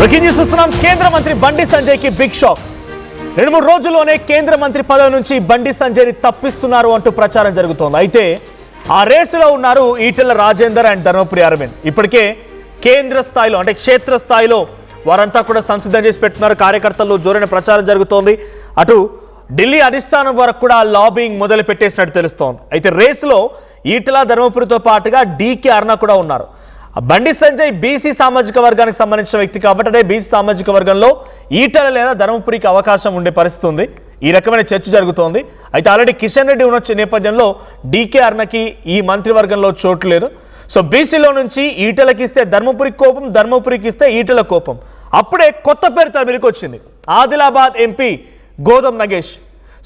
Breaking news చూస్తున్నాం. కేంద్ర మంత్రి బండి సంజయ్ కి బిగ్ షాక్. 2-3 రోజుల్లోనే కేంద్ర మంత్రి పదవి నుంచి బండి సంజయ్ ని తప్పిస్తున్నారు అంటూ ప్రచారం జరుగుతోంది. అయితే ఆ రేసులో ఉన్నారు ఈటెల రాజేందర్ అండ్ ధర్మపురి అరవింద్. ఇప్పటికే కేంద్ర స్థాయిలో అంటే క్షేత్ర స్థాయిలో వారంతా కూడా సంసిద్ధం చేసి పెట్టున్నారు. కార్యకర్తల్లో జోరైన ప్రచారం జరుగుతోంది. అటు ఢిల్లీ అధిష్టానం వరకు కూడా లాబింగ్ మొదలు పెట్టేసినట్టు తెలుస్తోంది. అయితే రేసులో ఈటెల ధర్మపురితో పాటుగా డీకే అరుణ కూడా ఉన్నారు. బండి సంజయ్ బీసీ సామాజిక వర్గానికి సంబంధించిన వ్యక్తి కాబట్టి అదే బీసీ సామాజిక వర్గంలో ఈటెల లేదా ధర్మపురికి అవకాశం ఉండే పరిస్థితి ఉంది. ఈ రకమైన చర్చ జరుగుతోంది. అయితే ఆల్రెడీ కిషన్ రెడ్డి ఉన్న నేపథ్యంలో డీకే అరుణకి ఈ మంత్రివర్గంలో చోటు లేదు. సో బీసీలో నుంచి ఈటెలకి ఇస్తే ధర్మపురికి కోపం, ధర్మపురికి ఇస్తే ఈటెల కోపం. అప్పుడే కొత్త పేరు తమిళకి వచ్చింది. ఆదిలాబాద్ ఎంపీ గోదం నగేష్.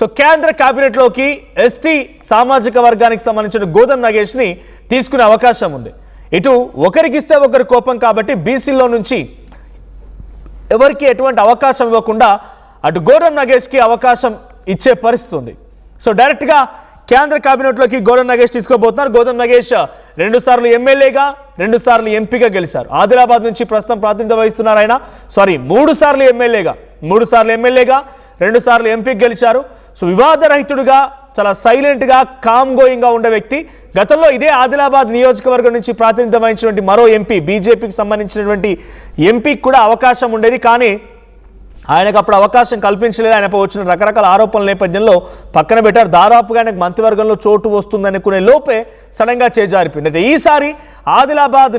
సో కేంద్ర కేబినెట్లోకి ఎస్టీ సామాజిక వర్గానికి సంబంధించిన గోదం నగేష్ని తీసుకునే అవకాశం ఉంది. ఇటు ఒకరికి ఇస్తే ఒకరి కోపం కాబట్టి బీసీలో నుంచి ఎవరికి ఎటువంటి అవకాశం ఇవ్వకుండా అటు గోదం నగేష్కి అవకాశం ఇచ్చే పరిస్థితి ఉంది. సో డైరెక్ట్గా కేంద్ర కేబినెట్లోకి గోదం నగేష్ తీసుకోబోతున్నారు. గోదం నగేష్ 2 సార్లు ఎమ్మెల్యేగా 2 సార్లు ఎంపీగా గెలిచారు. ఆదిలాబాద్ నుంచి ప్రస్తుతం ప్రాతినిధ్యం వహిస్తున్నారు ఆయన. 3 సార్లు ఎమ్మెల్యేగా 2 సార్లు ఎంపీకి గెలిచారు. సో వివాదరహితుడుగా చాలా సైలెంట్గా కామ్ గోయింగ్గా ఉండే వ్యక్తి. గతంలో ఇదే ఆదిలాబాద్ నియోజకవర్గం నుంచి ప్రాతినిధ్యం వహించినటువంటి మరో ఎంపీ, బీజేపీకి సంబంధించినటువంటి ఎంపీకి కూడా అవకాశం ఉండేది. కానీ ఆయనకు అప్పుడు అవకాశం కల్పించలేదు. ఆయనపై వచ్చిన రకరకాల ఆరోపణల నేపథ్యంలో పక్కన పెట్టారు. దాదాపుగా ఆయనకు మంత్రివర్గంలో చోటు వస్తుందనుకునే లోపే సడన్గా చేజారిపోయింది. అయితే ఈసారి ఆదిలాబాద్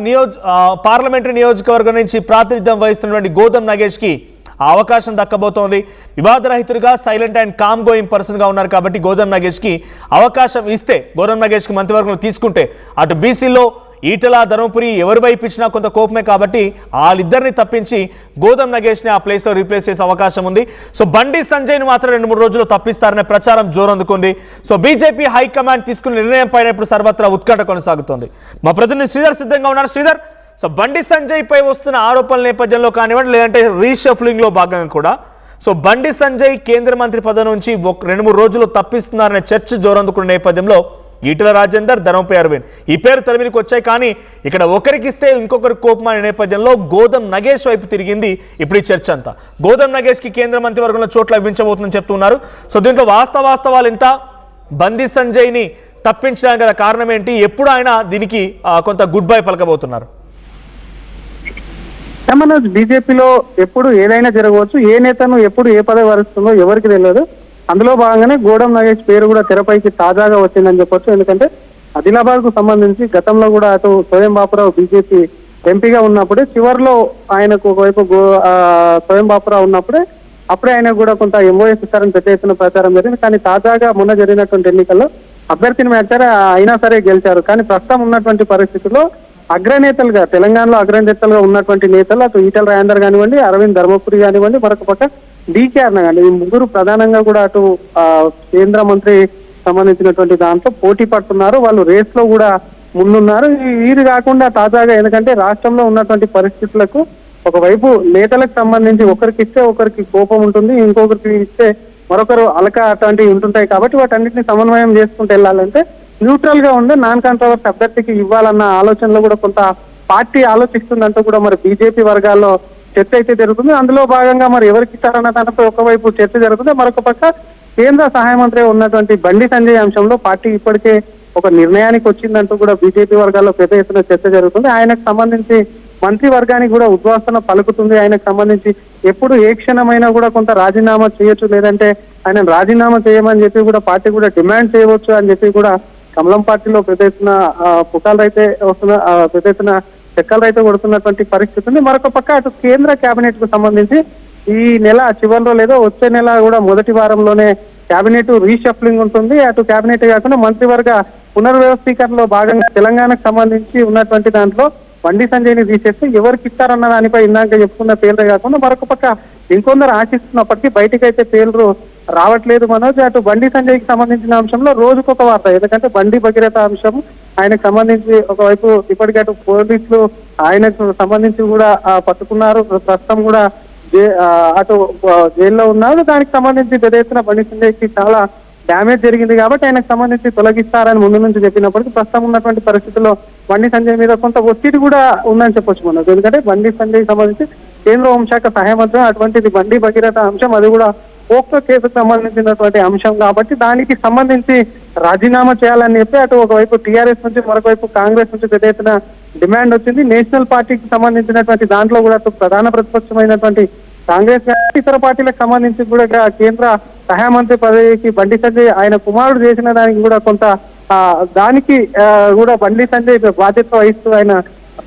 పార్లమెంటరీ నియోజకవర్గం నుంచి ప్రాతినిధ్యం వహిస్తున్నటువంటి గోదం నగేష్కి ఆ అవకాశం దక్కబోతోంది. వివాదరహితుడిగా సైలెంట్ అండ్ కామ్ గోయింగ్ పర్సన్గా ఉన్నారు కాబట్టి గోదం నగేష్కి అవకాశం ఇస్తే, గోదం నగేష్కి మంత్రివర్గంలో తీసుకుంటే అటు బీసీలో ఈటెల ధర్మపురి ఎవరి వైపు ఇచ్చినా కొంత కోపమే కాబట్టి వాళ్ళిద్దరిని తప్పించి గోదం నగేష్ని ఆ ప్లేస్లో రీప్లేస్ చేసే అవకాశం ఉంది. సో బండి సంజయ్ని మాత్రం 2-3 రోజుల్లో తప్పిస్తారనే ప్రచారం జోరందుకుంది. సో బీజేపీ హైకమాండ్ తీసుకున్న నిర్ణయం పైన ఇప్పుడు సర్వత్రా ఉత్కంఠ కొనసాగుతోంది. మా ప్రతినిధి శ్రీధర్ సిద్ధంగా ఉన్నారు. శ్రీధర్, సో బండి సంజయ్ పై వస్తున్న ఆరోపణల నేపథ్యంలో కానివ్వండి, లేదంటే రీషఫ్లింగ్ లో భాగంగా కూడా సో బండి సంజయ్ కేంద్ర మంత్రి పదవి నుంచి 2-3 రోజులు తప్పిస్తున్నారనే చర్చ జోరందుకున్న నేపథ్యంలో ఈటెల రాజేందర్, ధర్మపురి అరవింద్ ఈ పేరు తెరమీదకి వచ్చాయి. కానీ ఇక్కడ ఒకరికి ఇస్తే ఇంకొకరి కోపం అనే నేపథ్యంలో గోదం నగేష్ వైపు తిరిగింది ఇప్పుడు ఈ చర్చ అంతా. గోదం నగేష్కి కేంద్ర మంత్రివర్గంలో చోట్ల లభించబోతుందని చెప్తున్నారు. సో దీంట్లో వాస్తవాలు ఎంత, బండి సంజయ్ని తప్పించడానికి గల కారణం ఏంటి, ఎప్పుడు ఆయన దీనికి కొంత గుడ్ బై పలకబోతున్నారు? మనోజ్, బీజేపీలో ఎప్పుడు ఏదైనా జరగవచ్చు. ఏ నేతను ఎప్పుడు ఏ పదవి వరుస్తుందో ఎవరికి తెలియదు. అందులో భాగంగానే గోదం నగేష్ పేరు కూడా తెరపైకి తాజాగా వచ్చిందని చెప్పొచ్చు. ఎందుకంటే ఆదిలాబాద్ కు సంబంధించి గతంలో కూడా అటు స్వయం బాపురావు బీజేపీ ఎంపీగా ఉన్నప్పుడే చివరిలో ఆయనకు ఒకవైపు స్వయం బాపురావు ఉన్నప్పుడే ఆయనకు కూడా కొంత ఎంఓఎస్ ఇస్తారని పెద్ద ఎత్తున ప్రచారం జరిగింది. కానీ తాజాగా మొన్న జరిగినటువంటి ఎన్నికల్లో అభ్యర్థిని మార్చారు, అయినా సరే గెలిచారు. కానీ ప్రస్తుతం ఉన్నటువంటి పరిస్థితుల్లో అగ్రనేతలుగా, తెలంగాణలో అగ్రనేతలుగా ఉన్నటువంటి నేతలు అటు ఈటెల రాజేందర్ కానివ్వండి, అరవింద్ ధర్మపురి కానివ్వండి, మరొక పక్క డీకే అరుణ కానీ, ఈ ముగ్గురు ప్రధానంగా కూడా అటు కేంద్ర మంత్రి సంబంధించినటువంటి దాంట్లో పోటీ పడుతున్నారు. వాళ్ళు రేస్ లో కూడా ముందున్నారు. వీరు కాకుండా తాజాగా ఎందుకంటే రాష్ట్రంలో ఉన్నటువంటి పరిస్థితులకు ఒకవైపు నేతలకు సంబంధించి ఒకరికి ఇస్తే ఒకరికి కోపం ఉంటుంది, ఇంకొకరికి ఇస్తే మరొకరు అలక అట్లాంటివి ఉంటుంటాయి. కాబట్టి వాటన్నిటిని సమన్వయం చేసుకుంటూ వెళ్ళాలంటే న్యూట్రల్ గా ఉండే నాన్ కాంట్రవర్సీ అభ్యర్థికి ఇవ్వాలన్న ఆలోచనలో కూడా కొంత పార్టీ ఆలోచిస్తుందంటూ కూడా మరి బీజేపీ వర్గాల్లో చర్చ అయితే జరుగుతుంది. అందులో భాగంగా మరి ఎవరికి ఇస్తారన్న దానిపై ఒకవైపు చర్చ జరుగుతుంది. మరొక పక్క కేంద్ర సహాయ మంత్రి ఉన్నటువంటి బండి సంజయ్ అంశంలో పార్టీ ఇప్పటికే ఒక నిర్ణయానికి వచ్చిందంటూ కూడా బీజేపీ వర్గాల్లో పెద్ద ఎత్తున చర్చ జరుగుతుంది. ఆయనకు సంబంధించి మంత్రివర్గానికి కూడా ఉద్వాసన పలుకుతుంది. ఆయనకు సంబంధించి ఎప్పుడు ఏ క్షణమైనా కూడా కొంత రాజీనామా చేయొచ్చు, లేదంటే ఆయన రాజీనామా చేయమని చెప్పి కూడా పార్టీ కూడా డిమాండ్ చేయవచ్చు అని చెప్పి కూడా కమలం పార్టీలో పెద్ద ఎత్తున పుకాలు అయితే వస్తున్న, పెద్ద ఎత్తున చెక్కలు అయితే కొడుతున్నటువంటి పరిస్థితి ఉంది. మరొక పక్క అటు కేంద్ర కేబినెట్ కు సంబంధించి ఈ నెల చివరిలో లేదో వచ్చే నెల కూడా మొదటి వారంలోనే కేబినెట్ రీషఫ్లింగ్ ఉంటుంది. అటు కేబినెట్ కాకుండా మంత్రివర్గ పునర్వ్యవస్థీకరణలో భాగంగా తెలంగాణకు సంబంధించి ఉన్నటువంటి దాంట్లో బండి సంజయ్ని తీసేస్తే ఎవరికి ఇస్తారన్న దానిపై ఇందాక చెప్పుకున్న పేర్లే కాకుండా మరొక పక్క ఇంకొందరు ఆశిస్తున్నప్పటికీ బయటకైతే పేర్లు రావట్లేదు. మనోజ్, అటు బండి సంజయ్కి సంబంధించిన అంశంలో రోజుకొక వార్త. ఎందుకంటే బండి భగీరథ అంశం ఆయనకు సంబంధించి ఒకవైపు ఇప్పటికే అటు పోలీసులు ఆయనకు సంబంధించి కూడా పట్టుకున్నారు. ప్రస్తుతం కూడా అటు జైల్లో ఉన్నారు. దానికి సంబంధించి పెద్ద ఎత్తున బండి సంజయ్కి చాలా డ్యామేజ్ జరిగింది కాబట్టి ఆయనకు సంబంధించి తొలగిస్తారని ముందు నుంచి చెప్పినప్పటికీ ప్రస్తుతం ఉన్నటువంటి పరిస్థితుల్లో బండి సంజయ్ మీద కొంత ఒత్తిడి కూడా ఉందని చెప్పొచ్చు మనం. ఎందుకంటే బండి సంజయ్ సంబంధించి కేంద్ర హోంశాఖ సహాయ మంత్రి, అటువంటిది బండి భగీరథ అంశం, అది కూడా పోక్సో కేసుకు సంబంధించినటువంటి అంశం కాబట్టి దానికి సంబంధించి రాజీనామా చేయాలని చెప్పి అటు ఒకవైపు టీఆర్ఎస్ నుంచి మరొకవైపు కాంగ్రెస్ నుంచి పెద్ద ఎత్తున డిమాండ్ వచ్చింది. నేషనల్ పార్టీకి సంబంధించినటువంటి దాంట్లో కూడా ప్రధాన ప్రతిపక్షమైనటువంటి కాంగ్రెస్ ఇతర పార్టీలకు సంబంధించి కూడా కేంద్ర సహాయ మంత్రి పదవికి బండి సంజయ్ ఆయన కుమారుడు చేసిన దానికి కూడా కొంత దానికి కూడా బండి సంజయ్ బాధ్యత వహిస్తూ ఆయన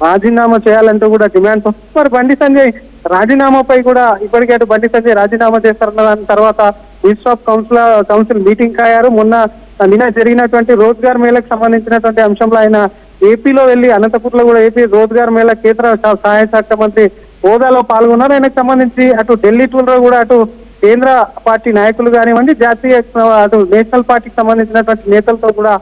రాజీనామా చేయాలంటూ కూడా డిమాండ్స్ వస్తుంది. మరి బండి సంజయ్ రాజీనామాపై కూడా ఇప్పటికే అటు బండి సంజయ్ రాజీనామా చేస్తారన్న దాని తర్వాత మినిస్టర్ ఆఫ్ కౌన్సిల్ మీటింగ్ అయ్యారు. నిన్న జరిగినటువంటి రోజ్గార్ మేళకు సంబంధించినటువంటి అంశంలో ఆయన ఏపీలో వెళ్లి అనంతపూర్లో కూడా ఏపీ రోజ్గార్ మేళ కేంద్ర సహాయ శాఖ మంత్రి హోదాలో పాల్గొన్నారు. ఆయనకు సంబంధించి అటు ఢిల్లీ టూర్లో కూడా అటు కేంద్ర పార్టీ నాయకులు కానివ్వండి, జాతీయ అటు నేషనల్ పార్టీకి సంబంధించినటువంటి నేతలతో కూడా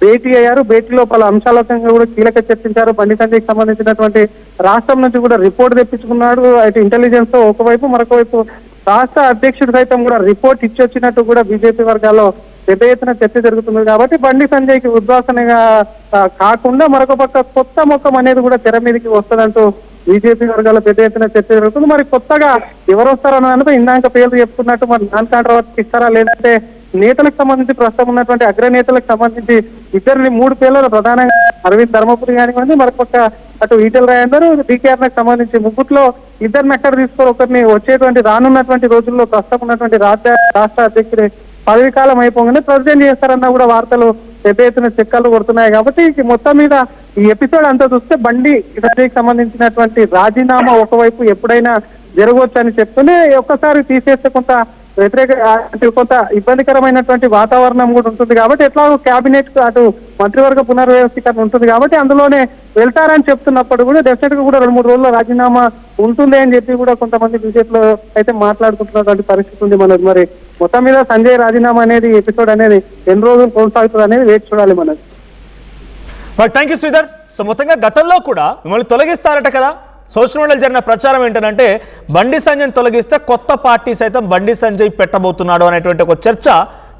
భేటీ అయ్యారు. భేటీలో పలు అంశాలతో కూడా కీలక చర్చించారు. బండి సంజయ్కి సంబంధించినటువంటి రాష్ట్రం నుంచి కూడా రిపోర్ట్ తెప్పించుకున్నాడు. అటు ఇంటెలిజెన్స్ తో ఒకవైపు, మరొకవైపు రాష్ట్ర అధ్యక్షుడు సైతం కూడా రిపోర్ట్ ఇచ్చి వచ్చినట్టు కూడా బీజేపీ వర్గాల్లో పెద్ద ఎత్తున చర్చ జరుగుతుంది. కాబట్టి బండి సంజయ్కి ఉద్వాసనగా కాకుండా మరొక పక్క కొత్త ముఖం అనేది కూడా తెర మీదకి వస్తుందంటూ బీజేపీ వర్గాల పెద్ద ఎత్తున చర్చ జరుగుతుంది. మరి కొత్తగా ఎవరు వస్తారన్న దానిపై ఇందాక పేర్లు చెప్పుకున్నట్టు మరి నాన్ కాంట్రవర్సీ ఇస్తారా, లేదంటే నేతలకు సంబంధించి ప్రస్తుతం ఉన్నటువంటి అగ్రనేతలకు సంబంధించి ఇద్దరిని 3 పేర్లలో ప్రధానంగా అరవింద్ ధర్మపురి కానివ్వండి, మరొక అటు ఈటెల రాజేందర్, డీకేఆర్కి సంబంధించి ముగ్గుట్లో ఇద్దరిని అక్కడ తీసుకొని ఒకరిని వచ్చేటువంటి రానున్నటువంటి రోజుల్లో ప్రస్తుతం ఉన్నటువంటి రాష్ట్ర అధ్యక్షుడి పదవి కాలం అయిపోగానే ప్రెసిడెంట్ చేస్తారన్న కూడా వార్తలు పెద్ద ఎత్తున చెక్కలు కొడుతున్నాయి. కాబట్టి మొత్తం మీద ఈ ఎపిసోడ్ అంతా చూస్తే బండి సంజయ్కి సంబంధించినటువంటి రాజీనామా ఒకవైపు ఎప్పుడైనా జరగవచ్చు అని చెప్తూనే ఒక్కసారి తీసేస్తే కొంత కొంత ఇబ్బందికరమైనటువంటి వాతావరణం కూడా ఉంటుంది. కాబట్టి ఎట్లా కేబినెట్ అటు మంత్రివర్గ పునర్వ్యవస్థీకరణ ఉంటుంది కాబట్టి అందులోనే వెళ్తారని చెప్తున్నప్పుడు కూడా డెఫినెట్ గా కూడా 2-3 రోజుల్లో రాజీనామా ఉంటుంది అని చెప్పి కూడా కొంతమంది బీజేపీలో అయితే మాట్లాడుకుంటున్నటువంటి పరిస్థితి ఉంది. మనది మరి మొత్తం మీద సంజయ్ రాజీనామా అనేది ఎపిసోడ్ అనేది ఎన్ని రోజులు కొనసాగుతుంది అనేది వేచి చూడాలి మనది. Thank you Sridhar. సో మొత్తంగా గతంలో కూడా మిమ్మల్ని తొలగిస్తారట కదా, సోషల్ మీడియాలో జరిగిన ప్రచారం ఏంటంటే బండి సంజయ్ తొలగిస్తే కొత్త పార్టీ సైతం బండి సంజయ్ పెట్టబోతున్నాడు అనేటువంటి ఒక చర్చ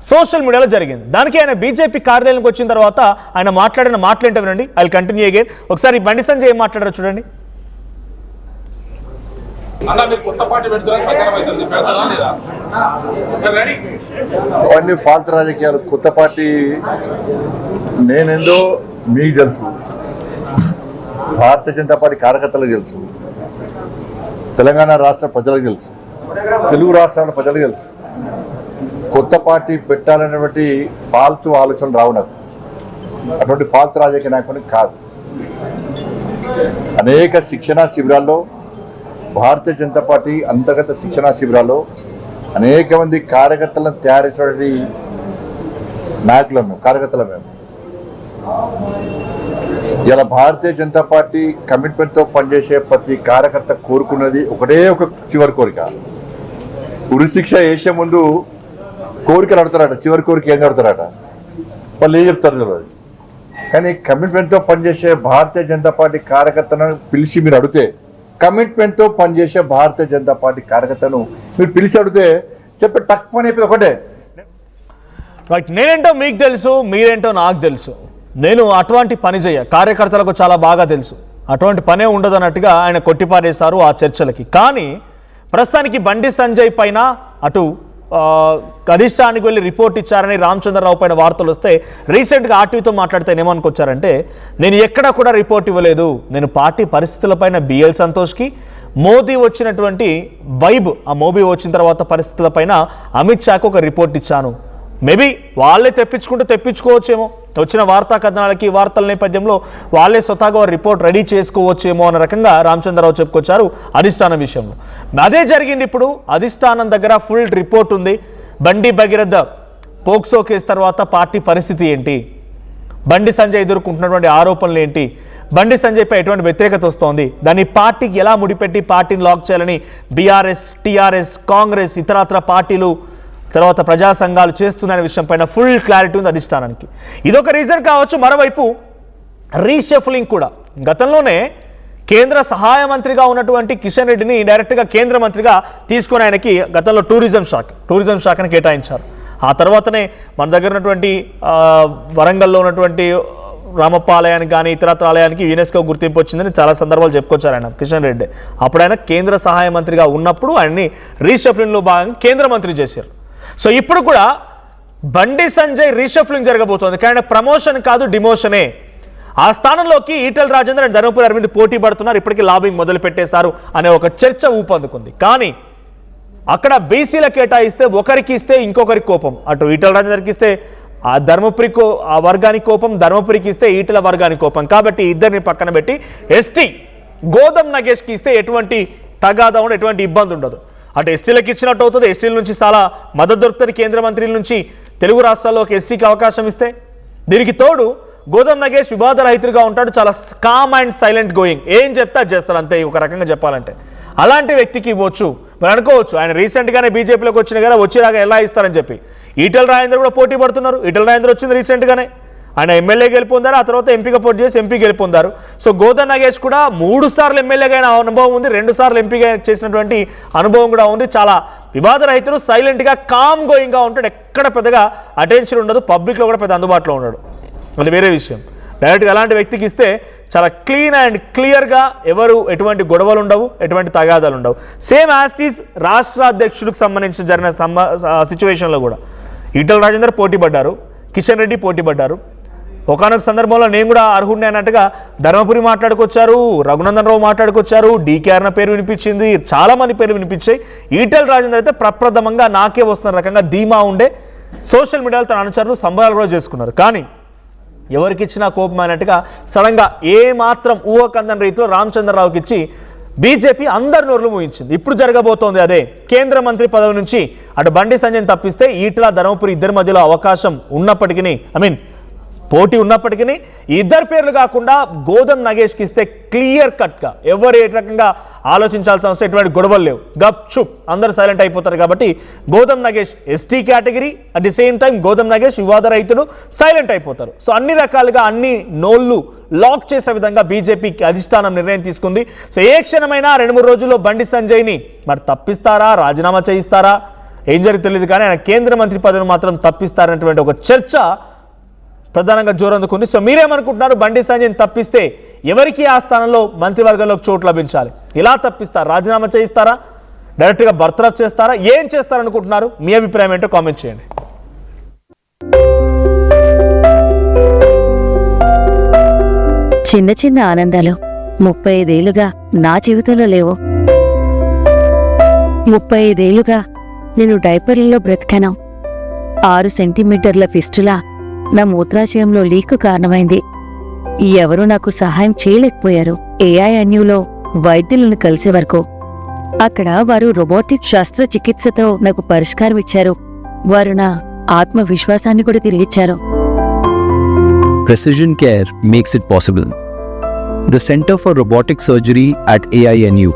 సోషల్ మీడియాలో జరిగింది. దానికి ఆయన బీజేపీ కార్యాలయానికి వచ్చిన తర్వాత ఆయన మాట్లాడిన మాటలు ఏంటో వినండి. I will continue again. ఒకసారి బండి సంజయ్ ఏం మాట్లాడారో చూడండి. అవన్నీ ఫాల్తు రాజకీయాలు. కొత్త పార్టీ నేనేందో మీకు తెలుసు, భారతీయ జనతా పార్టీ కార్యకర్తలకు తెలుసు, తెలంగాణ రాష్ట్ర ప్రజలకు తెలుసు, తెలుగు రాష్ట్రాల ప్రజలకు తెలుసు. కొత్త పార్టీ పెట్టాలనేటువంటి ఫాల్తు ఆలోచన రావు నాకు. అటువంటి ఫాల్తు రాజకీయ నాయకుని కాదు. అనేక శిక్షణా శిబిరాల్లో భారతీయ జనతా పార్టీ అంతర్గత శిక్షణా శిబిరాల్లో అనేక మంది కార్యకర్తలను తయారు చేసినటువంటి నాయకులం మేము, కార్యకర్తలం మేము. ఇలా భారతీయ జనతా పార్టీ కమిట్మెంట్తో పనిచేసే ప్రతి కార్యకర్త కోరుకున్నది ఒకటే ఒక చివరి కోరిక. ఉరిశిక్ష వేసే ముందు కోరికలు అడతారట, చివరి కోరిక ఏం అడతారట, వాళ్ళు ఏం చెప్తారు తెలియదు. కానీ కమిట్మెంట్తో పనిచేసే భారతీయ జనతా పార్టీ కార్యకర్తను పిలిచి మీరు అడిగితే, కమిట్మెంట్తో పనిచేసే భారతీయ జనతా పార్టీ కార్యకర్తను మీరు పిలిచి అడిగితే చెప్పే తక్కువ అనేది ఒకటే. రైట్, నేనేంటో మీకు తెలుసు, మీరేంటో నాకు తెలుసు. నేను అటువంటి పని చేయ, కార్యకర్తలకు చాలా బాగా తెలుసు, అటువంటి పనే ఉండదు అన్నట్టుగా ఆయన కొట్టిపారేశారు ఆ చర్చలకి. కానీ ప్రస్తుతానికి బండి సంజయ్ పైన అటు అధిష్టానికి వెళ్ళి రిపోర్ట్ ఇచ్చారని రామచంద్రరావు పైన వార్తలు వస్తే రీసెంట్గా ఆర్టీవీతో మాట్లాడితే ఏమనుకొచ్చారంటే, నేను ఎక్కడా కూడా రిపోర్ట్ ఇవ్వలేదు, నేను పార్టీ పరిస్థితులపైన బిఎల్ సంతోష్కి మోదీ వచ్చినటువంటి వైబ్, ఆ మోదీ వచ్చిన తర్వాత పరిస్థితులపైన అమిత్ షాకు ఒక రిపోర్ట్ ఇచ్చాను. మేబీ వాళ్ళే తెప్పించుకోవచ్చేమో, వచ్చిన వార్తా కథనాలకి వార్తల నేపథ్యంలో వాళ్ళే స్వతహాగా రిపోర్ట్ రెడీ చేసుకోవచ్చేమో అన్న రకంగా రామచంద్రరావు చెప్పుకొచ్చారు అధిష్టానం విషయంలో. అదే జరిగింది. ఇప్పుడు అధిష్టానం దగ్గర ఫుల్ రిపోర్ట్ ఉంది. బండి భగీరథ పోక్సో కేసు తర్వాత పార్టీ పరిస్థితి ఏంటి, బండి సంజయ్ ఎదుర్కొంటున్నటువంటి ఆరోపణలు ఏంటి, బండి సంజయ్పై ఎటువంటి వ్యతిరేకత వస్తోంది, దాన్ని పార్టీకి ఎలా ముడిపెట్టి పార్టీని లాక్ చేయాలని బీఆర్ఎస్, టీఆర్ఎస్, కాంగ్రెస్, ఇతరత్ర పార్టీలు తర్వాత ప్రజా సంఘాలు చేస్తున్న విషయం పైన ఫుల్ క్లారిటీ ఉంది అధిష్టానానికి. ఇదొక రీజన్ కావచ్చు. మరోవైపు రీషఫలింగ్ కూడా. గతంలోనే కేంద్ర సహాయ మంత్రిగా ఉన్నటువంటి కిషన్ రెడ్డిని డైరెక్ట్గా కేంద్ర మంత్రిగా తీసుకొని ఆయనకి గతంలో టూరిజం శాఖను కేటాయించారు. ఆ తర్వాతనే మన దగ్గర ఉన్నటువంటి వరంగల్లో ఉన్నటువంటి రామప్ప ఆలయానికి కానీ ఇతరత్ర ఆలయానికి యునెస్కో గుర్తింపు వచ్చిందని చాలా సందర్భాలు చెప్పుకొచ్చారు ఆయన కిషన్ రెడ్డి. అప్పుడు ఆయన కేంద్ర సహాయ మంత్రిగా ఉన్నప్పుడు ఆయన్ని రీషఫ్లింగ్లో భాగంగా కేంద్ర మంత్రి చేశారు. సో ఇప్పుడు కూడా బండి సంజయ్ రీషఫ్లింగ్ జరగబోతోంది, కానీ ప్రమోషన్ కాదు డిమోషనే. ఆ స్థానంలోకి ఈటెల రాజేందర్ అండ్ ధర్మపురి అరవింద్ పోటీ పడుతున్నారు. ఇప్పటికీ లాబింగ్ మొదలు పెట్టేశారు అనే ఒక చర్చ ఊపందుకుంది. కానీ అక్కడ బీసీల కేటాయిస్తే ఒకరికి ఇస్తే ఇంకొకరికి కోపం, అటు ఈటెల రాజేందర్కి ఇస్తే ఆ ధర్మపురికి ఆ వర్గానికి కోపం, ధర్మపురికి ఇస్తే ఈటెల వర్గానికి కోపం. కాబట్టి ఇద్దరిని పక్కన పెట్టి ఎస్టీ గోదం నగేష్కి ఇస్తే ఎటువంటి తగాదా ఉండదు, ఎటువంటి ఇబ్బంది ఉండదు. అటు ఎస్టీలకు ఇచ్చినట్టు అవుతుంది, ఎస్టీల నుంచి చాలా మద్దతు దొరుకుతుంది. కేంద్ర మంత్రుల నుంచి తెలుగు రాష్ట్రాల్లోకి ఎస్టీకి అవకాశం ఇస్తే దీనికి తోడు గోదం నగేష్ వివాద రహితుడిగా ఉంటాడు, చాలా కామ్ అండ్ సైలెంట్ గోయింగ్, ఏం చెప్తా చేస్తారు అంతే ఒక రకంగా చెప్పాలంటే. అలాంటి వ్యక్తికి ఇవ్వచ్చు మరి అనుకోవచ్చు. ఆయన రీసెంట్గానే బీజేపీలోకి వచ్చిన కదా, వచ్చిరాగా ఎలా ఇస్తారని చెప్పి ఈటెల రాజేందర్ కూడా పోటీ పడుతున్నారు. ఈటెల రాజేందర్ వచ్చింది రీసెంట్గానే, ఆయన ఎమ్మెల్యే గెలుపొందారు, ఆ తర్వాత ఎంపీగా పోటీ చేసి ఎంపీ గెలుపొందారు. సో గోదం నగేష్ కూడా 3 సార్లు ఎమ్మెల్యేగా అయిన అనుభవం ఉంది, 2 సార్లు ఎంపీగా చేసినటువంటి అనుభవం కూడా ఉంది. చాలా వివాద రైతులు, సైలెంట్గా కామ్ గోయింగ్గా ఉంటాడు, ఎక్కడ పెద్దగా అటెన్షన్ ఉండదు, పబ్లిక్లో కూడా పెద్ద అందుబాటులో ఉన్నాడు, అది వేరే విషయం. డైరెక్ట్గా అలాంటి వ్యక్తికి ఇస్తే చాలా క్లీన్ అండ్ క్లియర్గా ఎవరు ఎటువంటి గొడవలు ఉండవు, ఎటువంటి తగాదాలు ఉండవు. సేమ్ యాస్టీస్ రాష్ట్ర అధ్యక్షుడికి సంబంధించిన జరిగిన సిచ్యువేషన్లో కూడా ఈటెల రాజేందర్ పోటీ పడ్డారు, కిషన్ రెడ్డి పోటీ పడ్డారు. ఒకనొక సందర్భంలో నేను కూడా అర్హుడిని అన్నట్టుగా ధర్మపురి మాట్లాడుకొచ్చారు, రఘునందన్ రావు మాట్లాడుకొచ్చారు, డీకే అన్న పేరు వినిపించింది, చాలామంది పేరు వినిపించాయి. ఈటెల రాజేందర్ అయితే ప్రప్రథమంగా నాకే వస్తున్న రకంగా ధీమా ఉండే సోషల్ మీడియాలో తన అనుచరులు సంబరాలు కూడా చేసుకున్నారు. కానీ ఎవరికి ఇచ్చినా కోపం అన్నట్టుగా సడన్గా ఏమాత్రం ఊహకందని రీతిలో రామచంద్రరావుకి ఇచ్చి బీజేపీ అందరి నోర్లు మూయించింది. ఇప్పుడు జరగబోతోంది అదే. కేంద్ర మంత్రి పదవి నుంచి అటు బండి సంజయ్ని తప్పిస్తే ఈటెల ధర్మపురి ఇద్దరి మధ్యలో అవకాశం ఉన్నప్పటికీ, పోటీ ఉన్నప్పటికీ ఇద్దరు పేర్లు కాకుండా గోదం నగేష్కి ఇస్తే క్లియర్ కట్గా ఎవరు ఏ రకంగా ఆలోచించాల్సిన అవసరం, ఎటువంటి గొడవలు లేవు, గప్ చుప్ అందరూ సైలెంట్ అయిపోతారు. కాబట్టి Godam Nagesh ST category, at the same time Godam Nagesh వివాద రైతులు సైలెంట్ అయిపోతారు. సో అన్ని రకాలుగా అన్ని నోళ్ళు లాక్ చేసే విధంగా బీజేపీకి అధిష్టానం నిర్ణయం తీసుకుంది. సో ఏ క్షణమైనా 2-3 రోజుల్లో బండి సంజయ్ని మరి తప్పిస్తారా, రాజీనామా చేయిస్తారా, ఏం జరుగుతుందో తెలియదు. కానీ ఆయన కేంద్ర మంత్రి పదవిని మాత్రం తప్పిస్తారనేటువంటి ఒక చర్చ ప్రధానంగా జోరందుకుంది. సో మీరేమనుకుంటున్నారు? బండి సంజయ్ని తప్పిస్తే ఎవరికి ఆ స్థానంలో మంత్రివర్గంలోకి చోటు లభించాలి? ఇలా తప్పిస్తారా, రాజీనామా చేయిస్తారా, డైరెక్ట్గా బర్తరఫ్ చేస్తారా, ఏం చేస్తారనుకుంటున్నారు? మీ అభిప్రాయం ఏంటో కామెంట్ చేయండి. చిన్న చిన్న ఆనందాలు 35 ఏళ్లుగా నా జీవితంలో లేవు. 35 ఏళ్లుగా నేను డైపర్లలో బ్రతికాను. 6 సెంటీమీటర్ల ఫిస్టులా నా మూత్రాశయంలో లీక్ కారణమైంది. ఎవరూ నాకు సహాయం చేయలేకపోయారు. ఏఐఎన్యూలో వైద్యులను కలిసే వరకు అక్కడ వారు రోబోటిక్ శస్త్రచికిత్సతో నాకు పరిష్కారం ఇచ్చారు. వారు నా ఆత్మవిశ్వాసాన్ని కూడా తిరిగిచ్చారు. Precision care makes it possible. The Center for Robotic Surgery at AINU